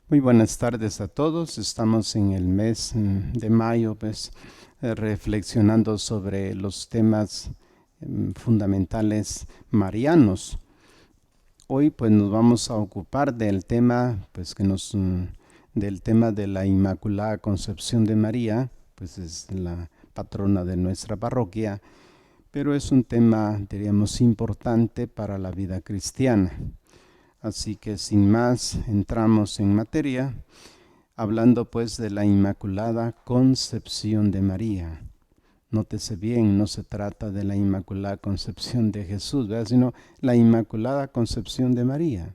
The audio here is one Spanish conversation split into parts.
Muy buenas tardes a todos. Estamos en el mes de mayo, reflexionando sobre los temas fundamentales marianos. Hoy pues nos vamos a ocupar del tema del tema de la Inmaculada Concepción de María, pues es la patrona de nuestra parroquia, pero es un tema, diríamos, importante para la vida cristiana. Así que sin más entramos en materia, hablando pues de la Inmaculada Concepción de María. Nótese bien, no se trata de la Inmaculada Concepción de Jesús, ¿verdad?, sino la Inmaculada Concepción de María.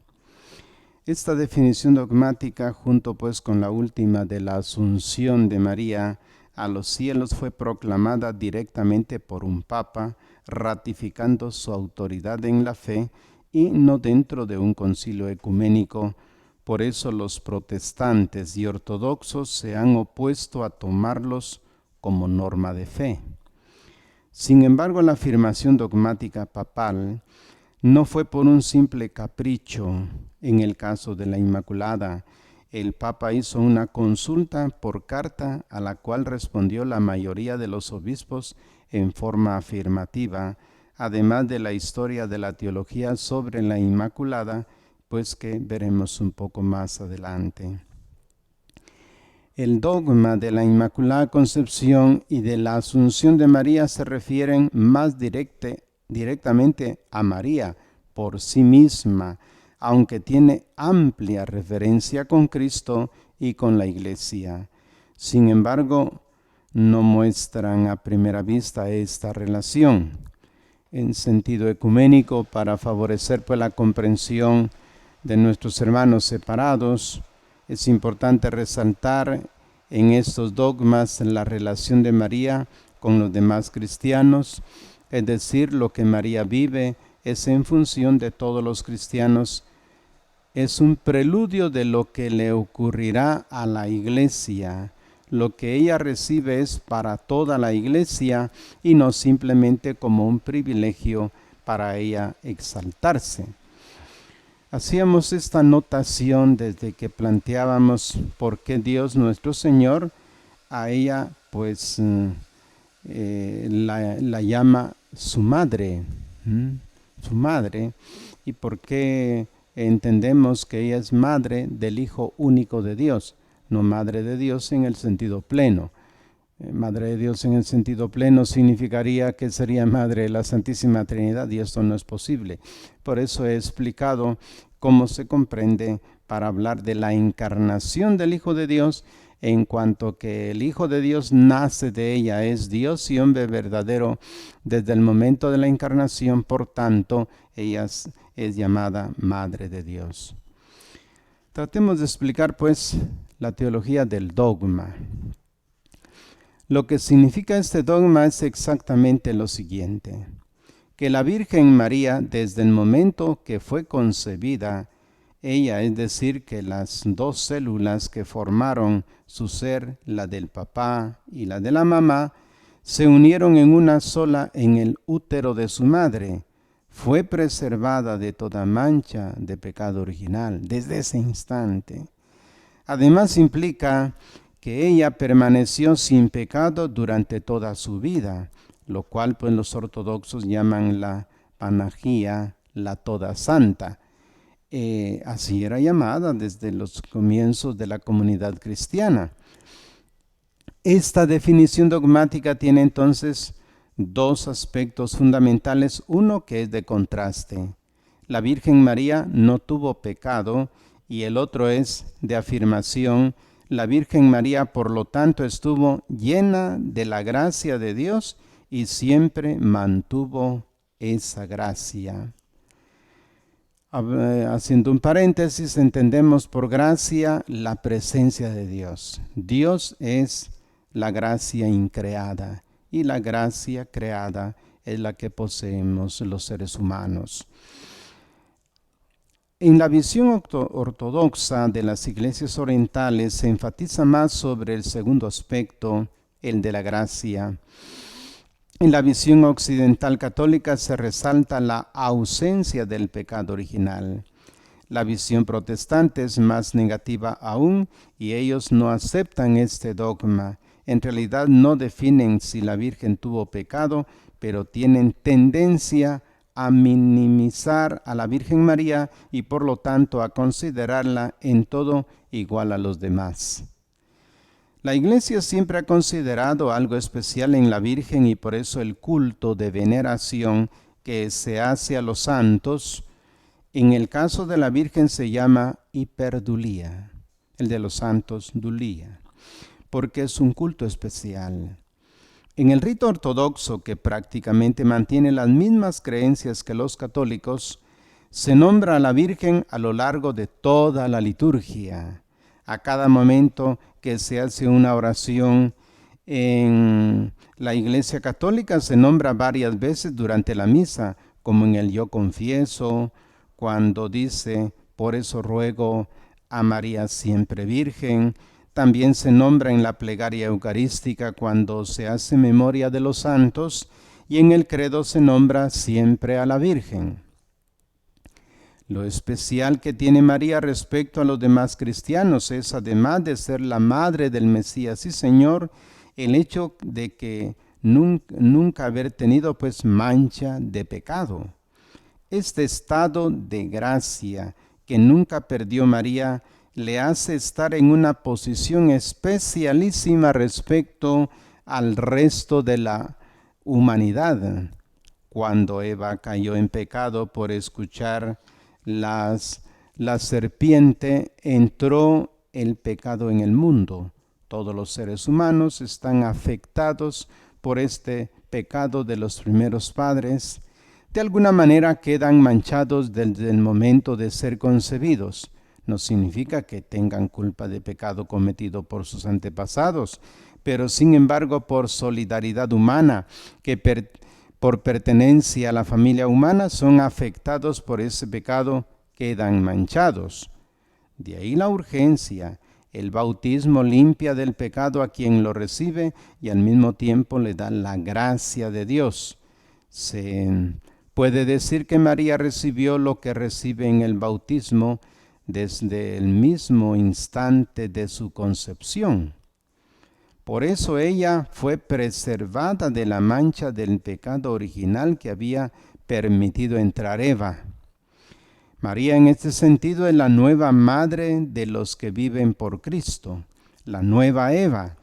Esta definición dogmática, junto pues con la última de la Asunción de María a los cielos, fue proclamada directamente por un papa, ratificando su autoridad en la fe y no dentro de un concilio ecuménico. Por eso los protestantes y ortodoxos se han opuesto a tomarlos como norma de fe. Sin embargo, la afirmación dogmática papal no fue por un simple capricho. En el caso de la Inmaculada, el Papa hizo una consulta por carta a la cual respondió la mayoría de los obispos en forma afirmativa, además de la historia de la teología sobre la Inmaculada, pues que veremos un poco más adelante. El dogma de la Inmaculada Concepción y de la Asunción de María se refieren más directamente a María por sí misma, aunque tiene amplia referencia con Cristo y con la Iglesia. Sin embargo, no muestran a primera vista esta relación en sentido ecuménico para favorecer pues la comprensión de nuestros hermanos separados. Es importante resaltar en estos dogmas la relación de María con los demás cristianos, es decir, lo que María vive es en función de todos los cristianos. Es un preludio de lo que le ocurrirá a la Iglesia. Lo que ella recibe es para toda la Iglesia y no simplemente como un privilegio para ella exaltarse. Hacíamos esta notación desde que planteábamos por qué Dios nuestro Señor a ella pues la llama su madre, y por qué entendemos que ella es madre del Hijo único de Dios, no madre de Dios en el sentido pleno. Madre de Dios en el sentido pleno significaría que sería madre de la Santísima Trinidad, y esto no es posible. Por eso he explicado cómo se comprende para hablar de la encarnación del Hijo de Dios, en cuanto que el Hijo de Dios nace de ella, es Dios y hombre verdadero desde el momento de la encarnación. Por tanto, ella es llamada Madre de Dios. Tratemos de explicar pues la teología del dogma. Lo que significa este dogma es exactamente lo siguiente: que la Virgen María, desde el momento que fue concebida, ella, es decir, que las dos células que formaron su ser, la del papá y la de la mamá, se unieron en una sola en el útero de su madre. Fue preservada de toda mancha de pecado original desde ese instante. Además implica que ella permaneció sin pecado durante toda su vida, lo cual pues los ortodoxos llaman la Panagía, la Toda Santa. Así era llamada desde los comienzos de la comunidad cristiana. Esta definición dogmática tiene entonces dos aspectos fundamentales, uno que es de contraste: la Virgen María no tuvo pecado, y el otro es de afirmación: la Virgen María, por lo tanto, estuvo llena de la gracia de Dios y siempre mantuvo esa gracia. Haciendo un paréntesis, entendemos por gracia la presencia de Dios. Dios es la gracia increada y la gracia creada es la que poseemos los seres humanos. En la visión ortodoxa de las iglesias orientales se enfatiza más sobre el segundo aspecto, el de la gracia. En la visión occidental católica se resalta la ausencia del pecado original. La visión protestante es más negativa aún y ellos no aceptan este dogma. En realidad no definen si la Virgen tuvo pecado, pero tienen tendencia a minimizar a la Virgen María y por lo tanto a considerarla en todo igual a los demás. La Iglesia siempre ha considerado algo especial en la Virgen y por eso el culto de veneración que se hace a los santos, en el caso de la Virgen se llama hiperdulía, el de los santos dulía, porque es un culto especial. En el rito ortodoxo, que prácticamente mantiene las mismas creencias que los católicos, se nombra a la Virgen a lo largo de toda la liturgia. A cada momento que se hace una oración en la Iglesia Católica se nombra varias veces durante la misa, como en el Yo Confieso, cuando dice, por eso ruego a María siempre Virgen. También se nombra en la plegaria eucarística cuando se hace memoria de los santos y en el credo se nombra siempre a la Virgen. Lo especial que tiene María respecto a los demás cristianos es, además de ser la madre del Mesías y Señor, el hecho de que nunca haber tenido pues mancha de pecado. Este estado de gracia que nunca perdió María le hace estar en una posición especialísima respecto al resto de la humanidad. Cuando Eva cayó en pecado por escuchar la serpiente, entró el pecado en el mundo. Todos los seres humanos están afectados por este pecado de los primeros padres. De alguna manera quedan manchados desde el momento de ser concebidos. No significa que tengan culpa de pecado cometido por sus antepasados, pero sin embargo por solidaridad humana, que por pertenencia a la familia humana son afectados por ese pecado, quedan manchados. De ahí la urgencia. El bautismo limpia del pecado a quien lo recibe y al mismo tiempo le da la gracia de Dios. Se puede decir que María recibió lo que recibe en el bautismo desde el mismo instante de su concepción. Por eso ella fue preservada de la mancha del pecado original que había permitido entrar Eva. María en este sentido es la nueva madre de los que viven por Cristo, la nueva Eva.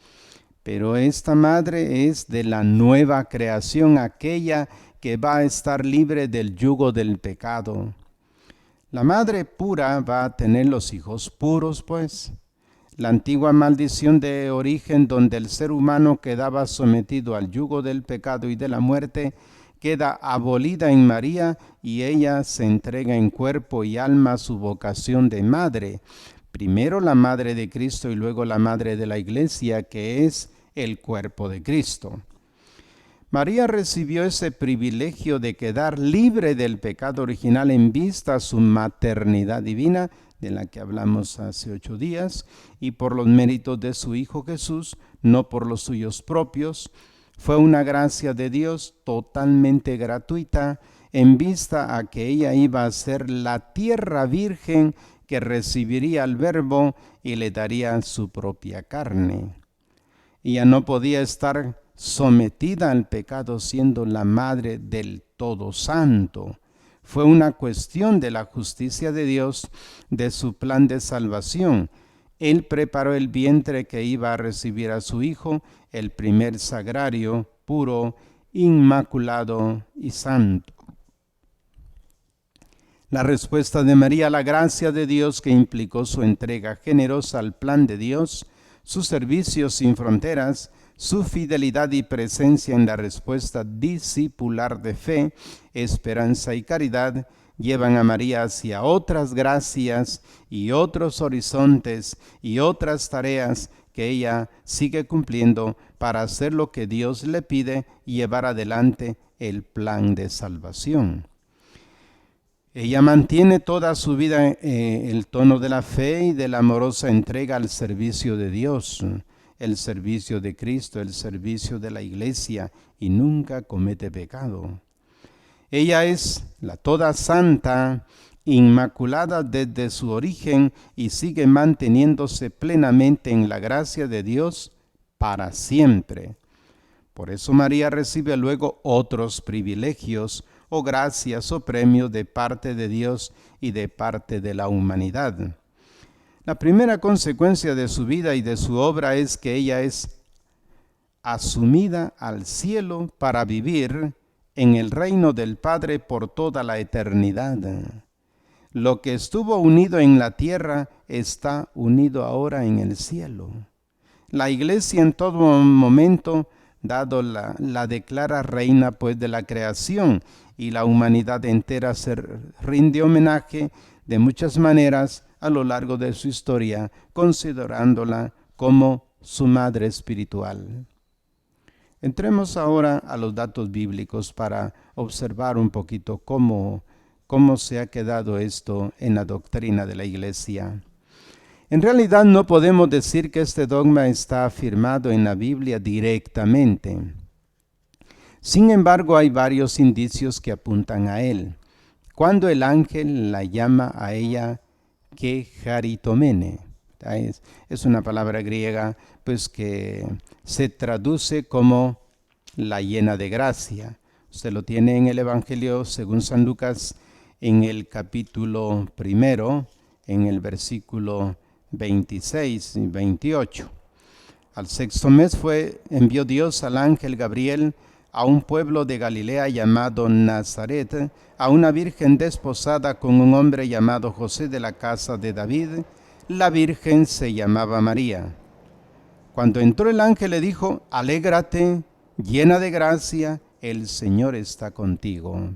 Pero esta madre es de la nueva creación, aquella que va a estar libre del yugo del pecado. La madre pura va a tener los hijos puros, pues. La antigua maldición de origen donde el ser humano quedaba sometido al yugo del pecado y de la muerte, queda abolida en María y ella se entrega en cuerpo y alma a su vocación de madre. Primero la madre de Cristo y luego la madre de la Iglesia, que es el cuerpo de Cristo. María recibió ese privilegio de quedar libre del pecado original en vista a su maternidad divina, de la que hablamos hace 8 días, y por los méritos de su Hijo Jesús, no por los suyos propios. Fue una gracia de Dios totalmente gratuita, en vista a que ella iba a ser la tierra virgen que recibiría al Verbo y le daría su propia carne. Ella no podía estar sometida al pecado siendo la madre del Todo Santo. Fue una cuestión de la justicia de Dios, de su plan de salvación. Él preparó el vientre que iba a recibir a su Hijo, el primer sagrario, puro, inmaculado y santo. La respuesta de María a la gracia de Dios, que implicó su entrega generosa al plan de Dios, su servicio sin fronteras, su fidelidad y presencia en la respuesta discipular de fe, esperanza y caridad, llevan a María hacia otras gracias y otros horizontes y otras tareas que ella sigue cumpliendo para hacer lo que Dios le pide y llevar adelante el plan de salvación. Ella mantiene toda su vida el tono de la fe y de la amorosa entrega al servicio de Dios, el servicio de Cristo, el servicio de la Iglesia, y nunca comete pecado. Ella es la toda santa inmaculada desde su origen y sigue manteniéndose plenamente en la gracia de Dios para siempre. Por eso María recibe luego otros privilegios o gracias o premios de parte de Dios y de parte de la humanidad. La primera consecuencia de su vida y de su obra es que ella es asumida al cielo para vivir en el reino del Padre por toda la eternidad. Lo que estuvo unido en la tierra está unido ahora en el cielo. La Iglesia en todo momento la declara reina pues de la creación, y la humanidad entera se rinde homenaje de muchas maneras a lo largo de su historia, considerándola como su madre espiritual. Entremos ahora a los datos bíblicos para observar un poquito cómo se ha quedado esto en la doctrina de la Iglesia. En realidad no podemos decir que este dogma está afirmado en la Biblia directamente. Sin embargo, hay varios indicios que apuntan a él. Cuando el ángel la llama a ella que charitomene, es una palabra griega pues que se traduce como la llena de gracia. Usted lo tiene en el Evangelio según San Lucas en el capítulo 1, en el versículo 26 y 28. Al sexto mes envió Dios al ángel Gabriel a un pueblo de Galilea llamado Nazaret, a una virgen desposada con un hombre llamado José de la casa de David. La virgen se llamaba María. Cuando entró el ángel le dijo: alégrate, llena de gracia, el Señor está contigo.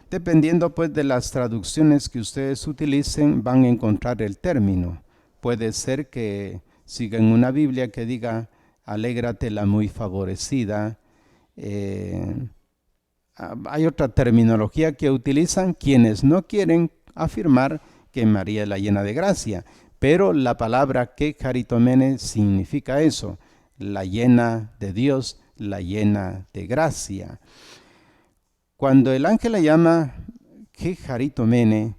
Dependiendo pues de las traducciones que ustedes utilicen, van a encontrar el término. Puede ser que sigan una Biblia que diga: alégrate la muy favorecida. Hay otra terminología que utilizan quienes no quieren afirmar que María es la llena de gracia, pero la palabra que charitomene significa eso: la llena de Dios, la llena de gracia. Cuando el ángel la llama que charitomene,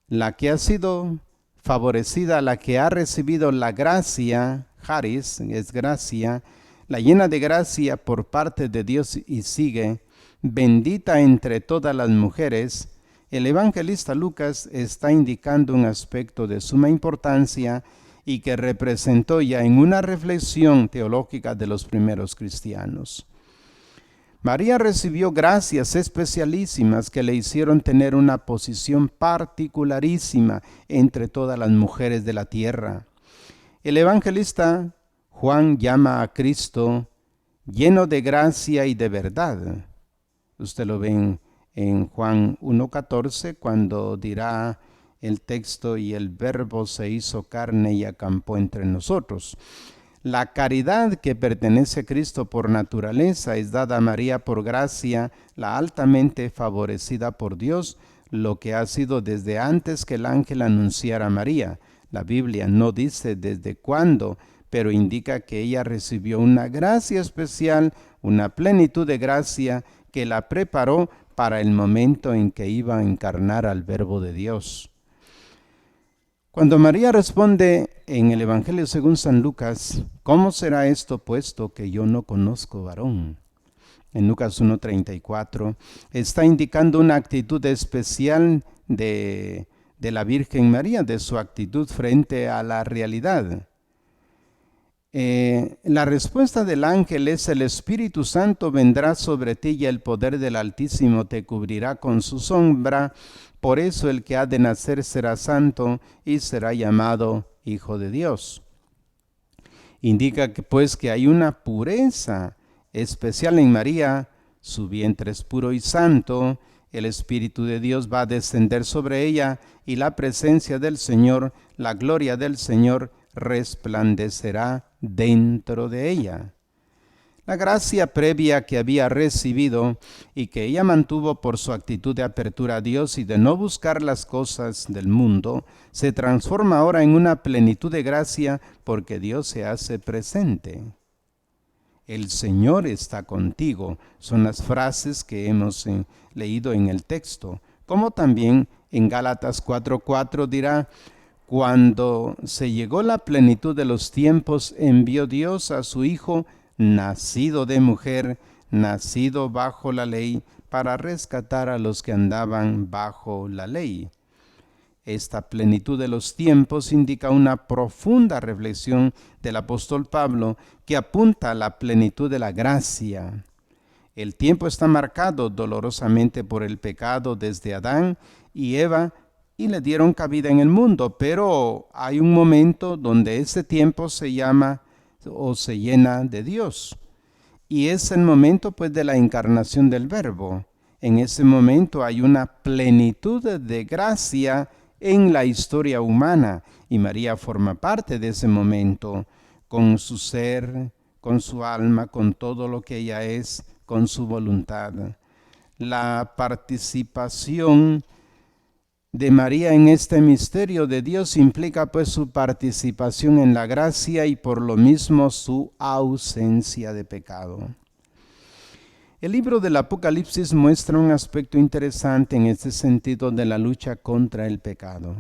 la que ha sido favorecida, la que ha recibido la gracia, charis es gracia, la llena de gracia por parte de Dios, y sigue: bendita entre todas las mujeres. El evangelista Lucas está indicando un aspecto de suma importancia y que representó ya en una reflexión teológica de los primeros cristianos. María recibió gracias especialísimas que le hicieron tener una posición particularísima entre todas las mujeres de la tierra. El evangelista Juan llama a Cristo lleno de gracia y de verdad. Usted lo ve en Juan 1:14, cuando dirá el texto: y el verbo se hizo carne y acampó entre nosotros. La caridad que pertenece a Cristo por naturaleza es dada a María por gracia, la altamente favorecida por Dios, lo que ha sido desde antes que el ángel anunciara a María. La Biblia no dice desde cuándo, pero indica que ella recibió una gracia especial, una plenitud de gracia que la preparó para el momento en que iba a encarnar al Verbo de Dios. Cuando María responde en el Evangelio según San Lucas: ¿cómo será esto, puesto que yo no conozco varón? En Lucas 1:34 está indicando una actitud especial de la Virgen María, de su actitud frente a la realidad. La respuesta del ángel es: el Espíritu Santo vendrá sobre ti y el poder del Altísimo te cubrirá con su sombra. Por eso el que ha de nacer será santo y será llamado Hijo de Dios. Indica que pues que hay una pureza especial en María. Su vientre es puro y santo. El Espíritu de Dios va a descender sobre ella y la presencia del Señor, la gloria del Señor, resplandecerá dentro de ella. La gracia previa que había recibido y que ella mantuvo por su actitud de apertura a Dios y de no buscar las cosas del mundo, se transforma ahora en una plenitud de gracia porque Dios se hace presente. El Señor está contigo, son las frases que hemos leído en el texto. como también en Gálatas 4:4 dirá: cuando se llegó la plenitud de los tiempos, envió Dios a su Hijo, nacido de mujer, nacido bajo la ley, para rescatar a los que andaban bajo la ley. Esta plenitud de los tiempos indica una profunda reflexión del apóstol Pablo que apunta a la plenitud de la gracia. El tiempo está marcado dolorosamente por el pecado desde Adán y Eva, y le dieron cabida en el mundo, pero hay un momento donde ese tiempo se llama o se llena de Dios, y es el momento pues de la encarnación del Verbo. En ese momento hay una plenitud de gracia en la historia humana, y María forma parte de ese momento, con su ser, con su alma, con todo lo que ella es, con su voluntad. La participación de María en este misterio de Dios implica pues su participación en la gracia y por lo mismo su ausencia de pecado. El libro del Apocalipsis muestra un aspecto interesante en este sentido de la lucha contra el pecado.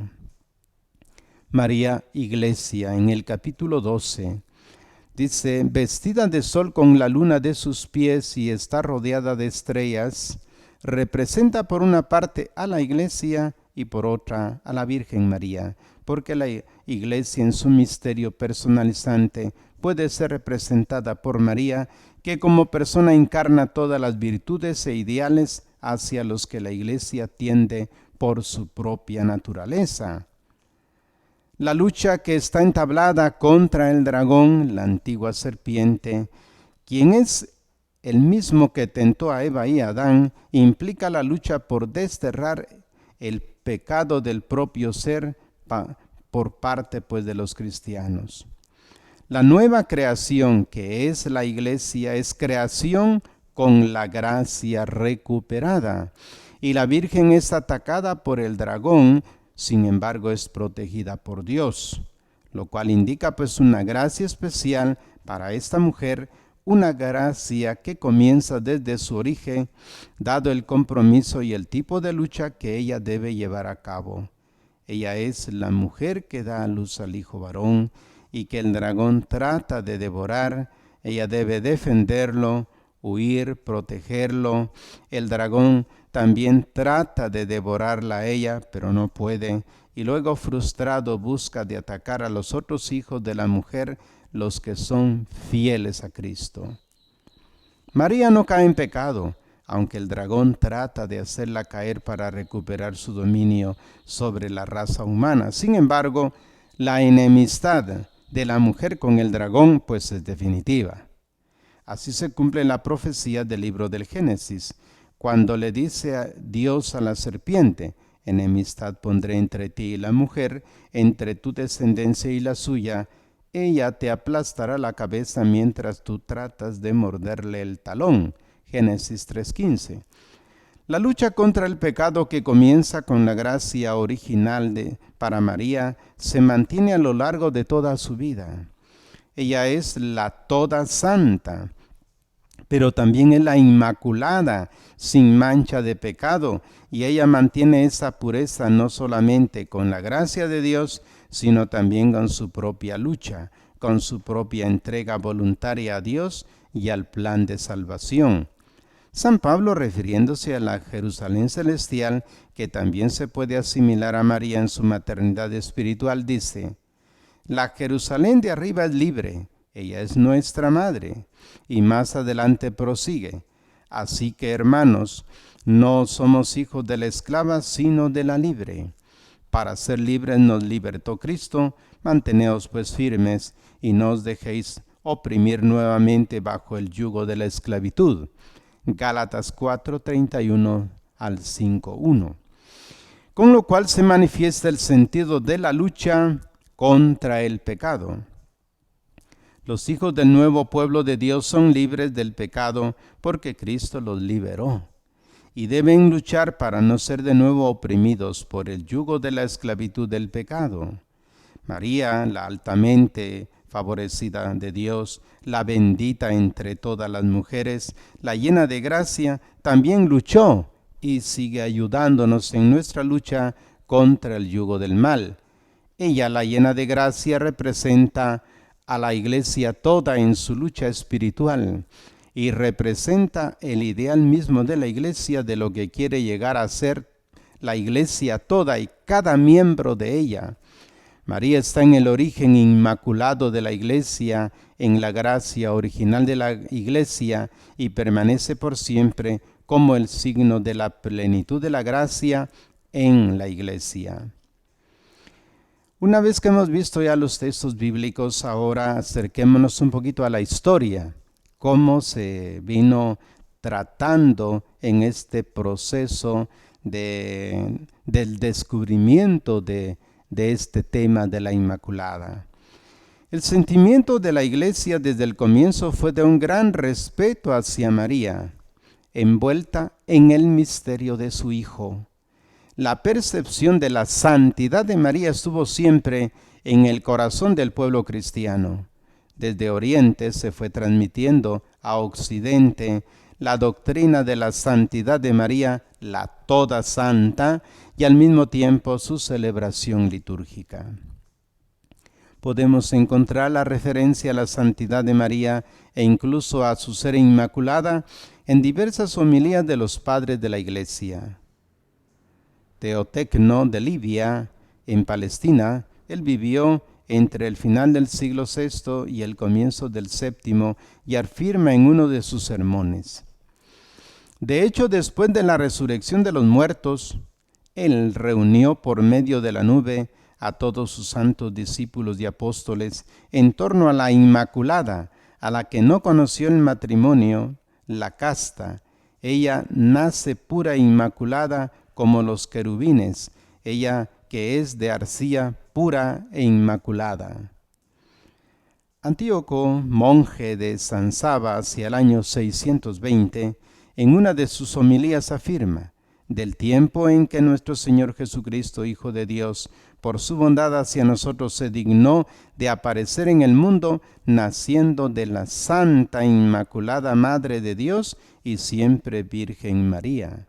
María, iglesia, en el capítulo 12, dice: vestida de sol con la luna de sus pies y está rodeada de estrellas, representa por una parte a la iglesia y por otra a la Virgen María, porque la iglesia en su misterio personalizante puede ser representada por María, que como persona encarna todas las virtudes e ideales hacia los que la iglesia tiende por su propia naturaleza. La lucha que está entablada contra el dragón, la antigua serpiente, quien es el mismo que tentó a Eva y a Adán, implica la lucha por desterrar el pecado del propio ser por parte pues de los cristianos. La nueva creación que es la iglesia es creación con la gracia recuperada, y la Virgen es atacada por el dragón, sin embargo es protegida por Dios, lo cual indica pues una gracia especial para esta mujer, una gracia que comienza desde su origen, dado el compromiso y el tipo de lucha que ella debe llevar a cabo. Ella es la mujer que da a luz al hijo varón y que el dragón trata de devorar. Ella debe defenderlo, huir, protegerlo. El dragón también trata de devorarla a ella, pero no puede, y luego frustrado busca de atacar a los otros hijos de la mujer, los que son fieles a Cristo. María no cae en pecado, aunque el dragón trata de hacerla caer para recuperar su dominio sobre la raza humana. Sin embargo, la enemistad de la mujer con el dragón pues es definitiva. Así se cumple la profecía del libro del Génesis, cuando le dice a Dios a la serpiente: enemistad pondré entre ti y la mujer, entre tu descendencia y la suya. Ella te aplastará la cabeza mientras tú tratas de morderle el talón. Génesis 3:15. La lucha contra el pecado, que comienza con la gracia original para María, se mantiene a lo largo de toda su vida. Ella es la toda santa, pero también es la inmaculada, sin mancha de pecado, y ella mantiene esa pureza no solamente con la gracia de Dios, sino también con su propia lucha, con su propia entrega voluntaria a Dios y al plan de salvación. San Pablo, refiriéndose a la Jerusalén celestial, que también se puede asimilar a María en su maternidad espiritual, dice: la Jerusalén de arriba es libre, ella es nuestra madre. Y más adelante prosigue: así que, hermanos, no somos hijos de la esclava, sino de la libre. Para ser libres nos libertó Cristo. Manteneos pues firmes y no os dejéis oprimir nuevamente bajo el yugo de la esclavitud. Gálatas 4:31 al 5:1. Con lo cual se manifiesta el sentido de la lucha contra el pecado. Los hijos del nuevo pueblo de Dios son libres del pecado porque Cristo los liberó, y deben luchar para no ser de nuevo oprimidos por el yugo de la esclavitud del pecado. María, la altamente favorecida de Dios, la bendita entre todas las mujeres, la llena de gracia, también luchó y sigue ayudándonos en nuestra lucha contra el yugo del mal. Ella, la llena de gracia, representa a la iglesia toda en su lucha espiritual y representa el ideal mismo de la iglesia, de lo que quiere llegar a ser la iglesia toda y cada miembro de ella. María está en el origen inmaculado de la iglesia, en la gracia original de la iglesia, y permanece por siempre como el signo de la plenitud de la gracia en la iglesia. Una vez que hemos visto ya los textos bíblicos, ahora acerquémonos un poquito a la historia, cómo se vino tratando en este proceso del descubrimiento de este tema de la Inmaculada. El sentimiento de la iglesia desde el comienzo fue de un gran respeto hacia María, envuelta en el misterio de su Hijo. La percepción de la santidad de María estuvo siempre en el corazón del pueblo cristiano. Desde Oriente se fue transmitiendo a Occidente la doctrina de la santidad de María, la toda santa, y al mismo tiempo su celebración litúrgica. Podemos encontrar la referencia a la santidad de María e incluso a su ser inmaculada en diversas homilías de los padres de la Iglesia. Teotecno de Libia, en Palestina, él vivió entre el final del siglo VI y el comienzo del VII, y afirma en uno de sus sermones: de hecho, después de la resurrección de los muertos, él reunió por medio de la nube a todos sus santos discípulos y apóstoles en torno a la Inmaculada, a la que no conoció el matrimonio, la casta. Ella nace pura e inmaculada como los querubines, ella que es de arcilla pura e inmaculada. Antíoco, monje de San Saba hacia el año 620, en una de sus homilías afirma: del tiempo en que nuestro Señor Jesucristo, Hijo de Dios, por su bondad hacia nosotros se dignó de aparecer en el mundo, naciendo de la Santa Inmaculada Madre de Dios y siempre Virgen María.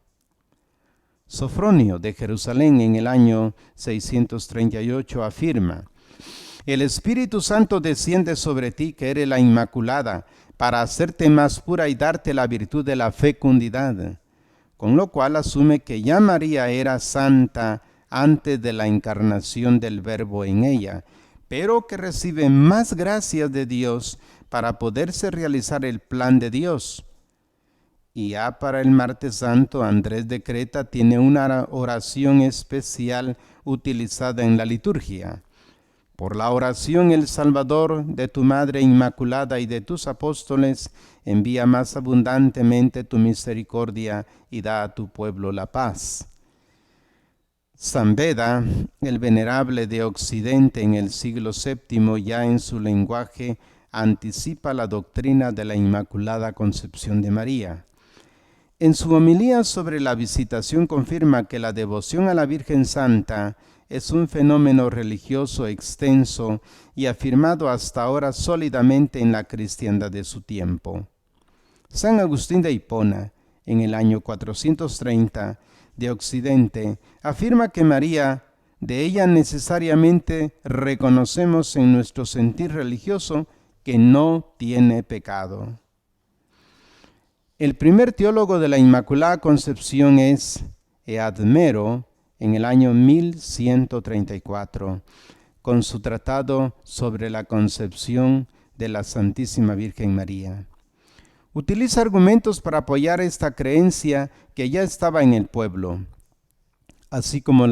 Sofronio de Jerusalén en el año 638 afirma: el Espíritu Santo desciende sobre ti, que eres la Inmaculada, para hacerte más pura y darte la virtud de la fecundidad. Con lo cual asume que ya María era santa antes de la encarnación del Verbo en ella, pero que recibe más gracias de Dios para poderse realizar el plan de Dios. Y ya para el martes santo, Andrés de Creta tiene una oración especial utilizada en la liturgia: por la oración, el Salvador, de tu Madre Inmaculada y de tus apóstoles, envía más abundantemente tu misericordia y da a tu pueblo la paz. San Beda, el venerable de Occidente en el siglo VII, ya en su lenguaje anticipa la doctrina de la Inmaculada Concepción de María. En su homilía sobre la visitación confirma que la devoción a la Virgen Santa es un fenómeno religioso extenso y afirmado hasta ahora sólidamente en la cristiandad de su tiempo. San Agustín de Hipona, en el año 430, de Occidente, afirma que María, de ella necesariamente reconocemos en nuestro sentir religioso que no tiene pecado. El primer teólogo de la Inmaculada Concepción es Eadmero, en el año 1134, con su tratado sobre la concepción de la Santísima Virgen María. Utiliza argumentos para apoyar esta creencia que ya estaba en el pueblo, así como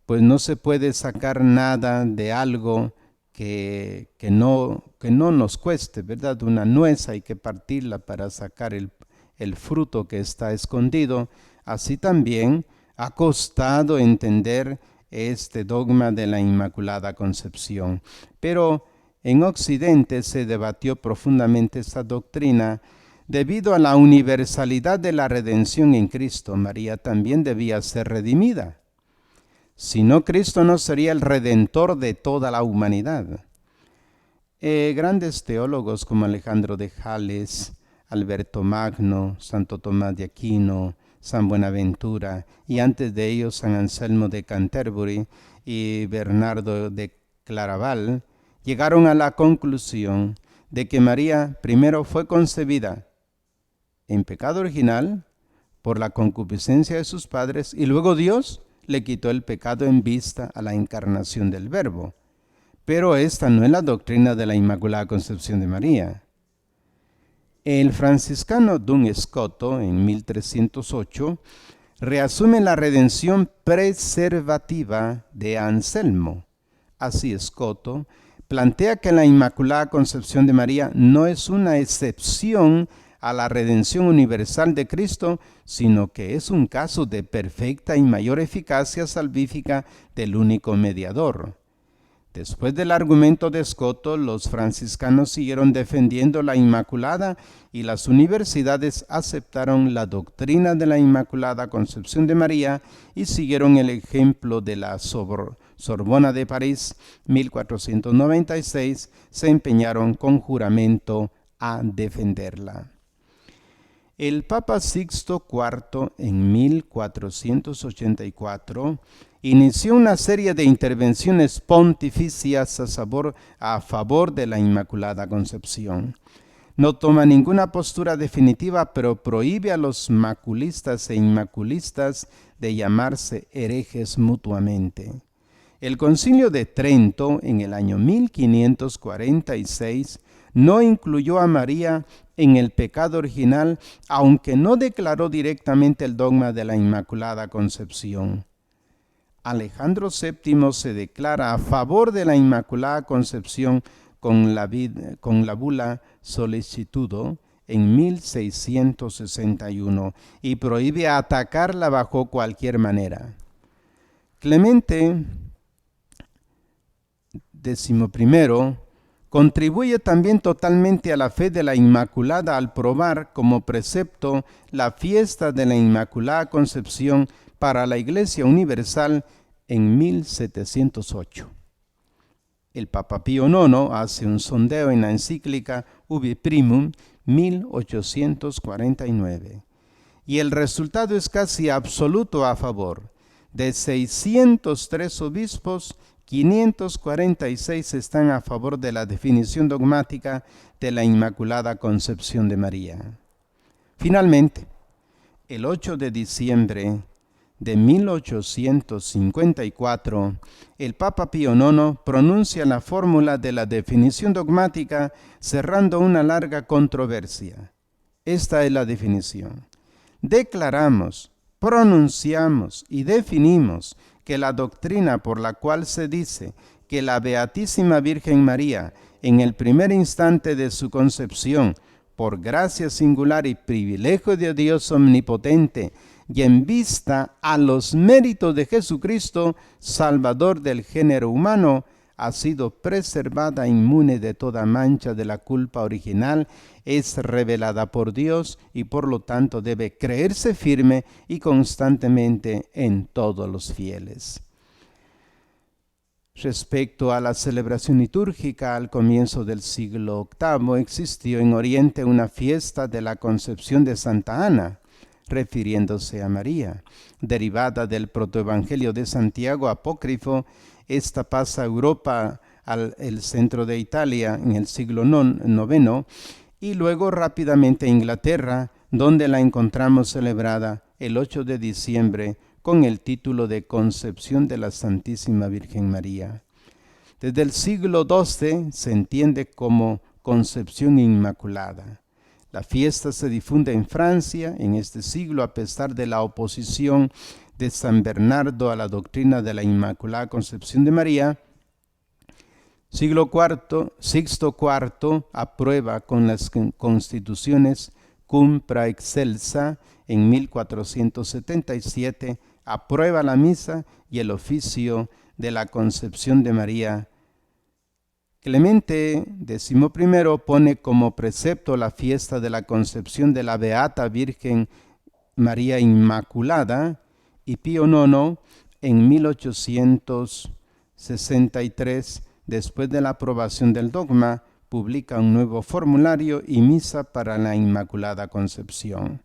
pues no se puede sacar nada de algo que no nos cueste, ¿verdad? Una nuez hay que partirla para sacar el fruto que está escondido. Así también ha costado entender este dogma de la Inmaculada Concepción. Pero en Occidente se debatió profundamente esta doctrina debido a la universalidad de la redención en Cristo. María también debía ser redimida. Si no, Cristo no sería el redentor de toda la humanidad. Grandes teólogos como Alejandro de Jales Alberto Magno, Santo Tomás de Aquino, San Buenaventura y antes de ellos San Anselmo de Canterbury y Bernardo de Claraval, llegaron a la conclusión de que María primero fue concebida en pecado original por la concupiscencia de sus padres y luego Dios le quitó el pecado en vista a la encarnación del Verbo. Pero esta no es la doctrina de la Inmaculada Concepción de María. El franciscano Duns Scoto, en 1308, reasume la redención preservativa de Anselmo. Así Scoto plantea que la Inmaculada Concepción de María no es una excepción a la redención universal de Cristo, sino que es un caso de perfecta y mayor eficacia salvífica del único mediador. Después del argumento de Scoto, los franciscanos siguieron defendiendo la Inmaculada y las universidades aceptaron la doctrina de la Inmaculada Concepción de María y siguieron el ejemplo de la Sorbona de París, 1496, se empeñaron con juramento a defenderla. El Papa Sixto IV, en 1484, inició una serie de intervenciones pontificias a favor de la Inmaculada Concepción. No toma ninguna postura definitiva, pero prohíbe a los maculistas e inmaculistas de llamarse herejes mutuamente. El Concilio de Trento, en el año 1546, no incluyó a María en el pecado original, aunque no declaró directamente el dogma de la Inmaculada Concepción. Alejandro VII se declara a favor de la Inmaculada Concepción con la bula Solicitudo en 1661 y prohíbe atacarla bajo cualquier manera. Clemente XI contribuye también totalmente a la fe de la Inmaculada al probar como precepto la fiesta de la Inmaculada Concepción para la Iglesia Universal en 1708. El Papa Pío IX hace un sondeo en la encíclica Ubi Primum, 1849, y el resultado es casi absoluto a favor. De 603 obispos, 546 están a favor de la definición dogmática de la Inmaculada Concepción de María. Finalmente, el 8 de diciembre de 1854, el Papa Pío IX pronuncia la fórmula de la definición dogmática, cerrando una larga controversia. Esta es la definición. Declaramos, pronunciamos y definimos que la doctrina por la cual se dice que la Beatísima Virgen María, en el primer instante de su concepción, por gracia singular y privilegio de Dios omnipotente, y en vista a los méritos de Jesucristo, Salvador del género humano, ha sido preservada inmune de toda mancha de la culpa original, es revelada por Dios y por lo tanto debe creerse firme y constantemente en todos los fieles. Respecto a la celebración litúrgica, al comienzo del siglo VIII existió en Oriente una fiesta de la Concepción de Santa Ana, refiriéndose a María. Derivada del protoevangelio de Santiago apócrifo, esta pasa a Europa, el centro de Italia, en el siglo IX, y luego rápidamente a Inglaterra, donde la encontramos celebrada el 8 de diciembre con el título de Concepción de la Santísima Virgen María. Desde el siglo XII se entiende como Concepción Inmaculada. La fiesta se difunde en Francia en este siglo a pesar de la oposición de San Bernardo a la doctrina de la Inmaculada Concepción de María. Sixto IV aprueba con las constituciones Cum Praexcelsa en 1477, aprueba la misa y el oficio de la Concepción de María. Clemente XI pone como precepto la fiesta de la Concepción de la Beata Virgen María Inmaculada, y Pío IX en 1863, después de la aprobación del dogma, publica un nuevo formulario y misa para la Inmaculada Concepción.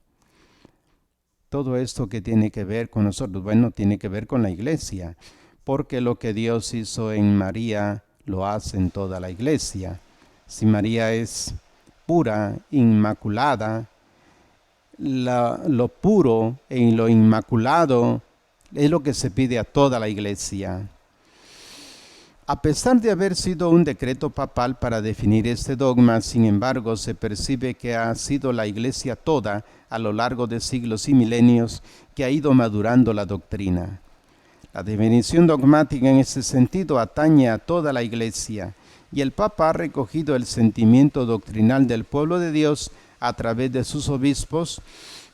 Todo esto que tiene que ver con nosotros, bueno, tiene que ver con la Iglesia, porque lo que Dios hizo en María lo hace en toda la Iglesia. Si María es pura, inmaculada, lo puro y lo inmaculado es lo que se pide a toda la Iglesia. A pesar de haber sido un decreto papal para definir este dogma, sin embargo, se percibe que ha sido la Iglesia toda, a lo largo de siglos y milenios, que ha ido madurando la doctrina. La definición dogmática en ese sentido atañe a toda la Iglesia, y el Papa ha recogido el sentimiento doctrinal del pueblo de Dios a través de sus obispos.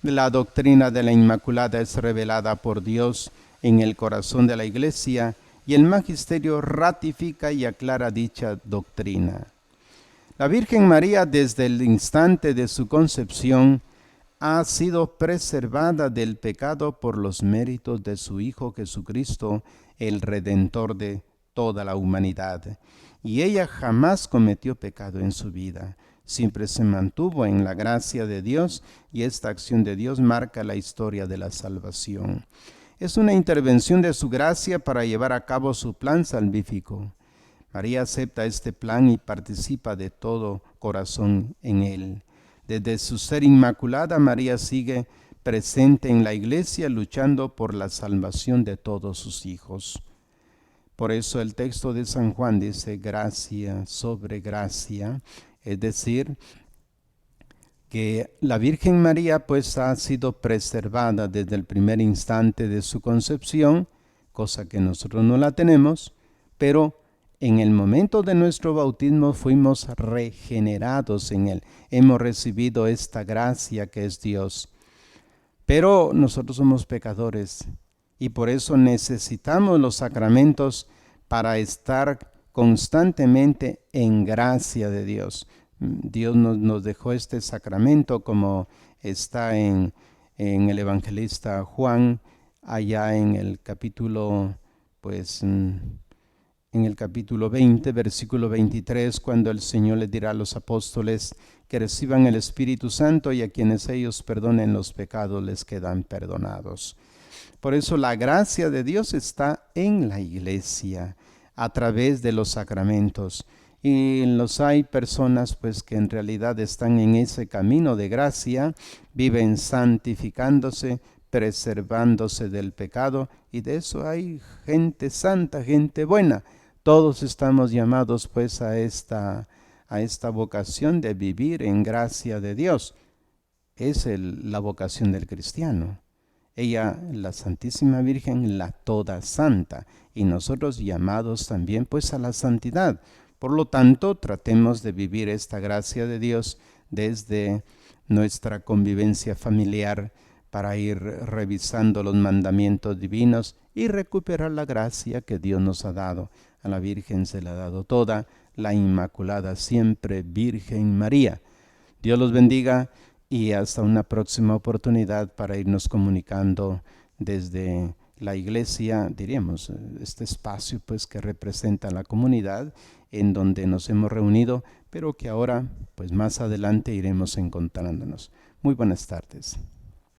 La doctrina de la Inmaculada es revelada por Dios en el corazón de la Iglesia, y el magisterio ratifica y aclara dicha doctrina. La Virgen María, desde el instante de su concepción, ha sido preservada del pecado por los méritos de su Hijo Jesucristo, el Redentor de toda la humanidad. Y ella jamás cometió pecado en su vida. Siempre se mantuvo en la gracia de Dios, y esta acción de Dios marca la historia de la salvación. Es una intervención de su gracia para llevar a cabo su plan salvífico. María acepta este plan y participa de todo corazón en él. Desde su ser inmaculada, María sigue presente en la Iglesia, luchando por la salvación de todos sus hijos. Por eso el texto de San Juan dice gracia sobre gracia, es decir, que la Virgen María pues ha sido preservada desde el primer instante de su concepción, cosa que nosotros no la tenemos, pero en el momento de nuestro bautismo fuimos regenerados en él. Hemos recibido esta gracia que es Dios. Pero nosotros somos pecadores y por eso necesitamos los sacramentos para estar constantemente en gracia de Dios. Dios nos dejó este sacramento, como está en el evangelista Juan, allá en el capítulo, en el capítulo 20, versículo 23, cuando el Señor les dirá a los apóstoles que reciban el Espíritu Santo, y a quienes ellos perdonen los pecados les quedan perdonados. Por eso la gracia de Dios está en la Iglesia, a través de los sacramentos. Y hay personas pues que en realidad están en ese camino de gracia, viven santificándose, preservándose del pecado, y de eso hay gente santa, gente buena. Todos estamos llamados pues a esta vocación de vivir en gracia de Dios. Es la vocación del cristiano. Ella, la Santísima Virgen, la toda santa, y nosotros llamados también pues a la santidad. Por lo tanto, tratemos de vivir esta gracia de Dios desde nuestra convivencia familiar, para ir revisando los mandamientos divinos y recuperar la gracia que Dios nos ha dado. A la Virgen se la ha dado toda, la Inmaculada siempre Virgen María. Dios los bendiga y hasta una próxima oportunidad para irnos comunicando desde la iglesia, diríamos, este espacio pues que representa la comunidad en donde nos hemos reunido, pero que ahora pues más adelante iremos encontrándonos. Muy buenas tardes.